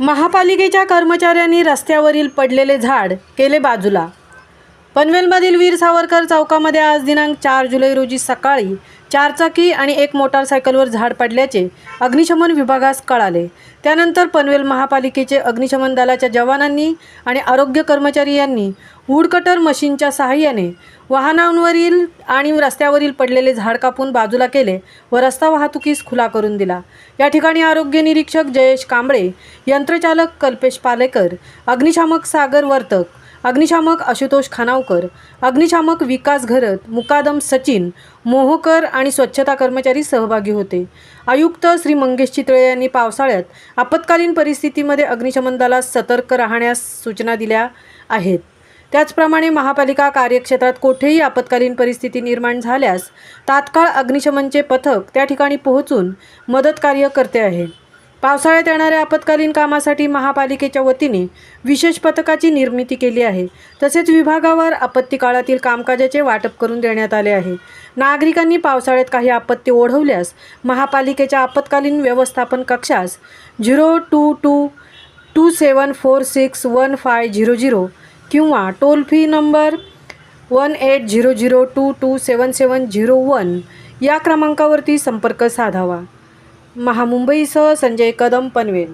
महापालिकेच्या कर्मचाऱ्यांनी रस्त्यावरील पडलेले झाड केले बाजूला। पनवेलमधील वीर सावरकर चौकामध्ये आज दिनांक 4 जुलै रोजी सकाळी 4 चाकी आणि एक मोटारसायकलवर झाड पडल्याचे अग्निशमन विभागास कळाले। त्यानंतर पनवेल महापालिकेचे अग्निशमन दलाच्या जवानांनी आणि आरोग्य कर्मचारी यांनी वूडकटर मशीनच्या सहाय्याने वाहनांवरील आणि रस्त्यावरील पडलेले झाड कापून बाजूला केले व रस्ता वाहतुकीस खुला करून दिला। या ठिकाणी आरोग्य निरीक्षक जयेश कांबळे, यंत्रचालक कल्पेश पालेकर, अग्निशामक सागर वर्तक, अग्निशामक आशुतोष खानावकर, अग्निशामक विकास घरत, मुकादम सचिन मोहोकर आणि स्वच्छता कर्मचारी सहभागी होते। आयुक्त श्री मंगेश चितळे यांनी पावसाळ्यात आपत्कालीन परिस्थितीमध्ये अग्निशमन दलास सतर्क राहण्यास सूचना दिल्या आहेत। त्याचप्रमाणे महापालिका कार्यक्षेत्रात कोठेही आपत्कालीन परिस्थिती निर्माण झाल्यास तात्काळ अग्निशमनचे पथक त्या ठिकाणी पोहोचून मदत कार्य करते आहे। पावसाळ्यात येणाऱ्या आपत्कालीन कामासाठी महापालिकेच्या वतीने विशेष पथकाची निर्मिती केली आहे। तसेच विभागावर आपत्ती काळातील कामकाजाचे वाटप करून देण्यात आले आहे। नागरिकांनी पावसाळ्यात काही आपत्ती ओढवल्यास महापालिकेच्या आपत्कालीन व्यवस्थापन कक्षास 02227461500 किंवा टोल फ्री नंबर 1800227701 या क्रमांकावरती संपर्क साधावा। महामुंबईसह संजय कदम, पनवेल।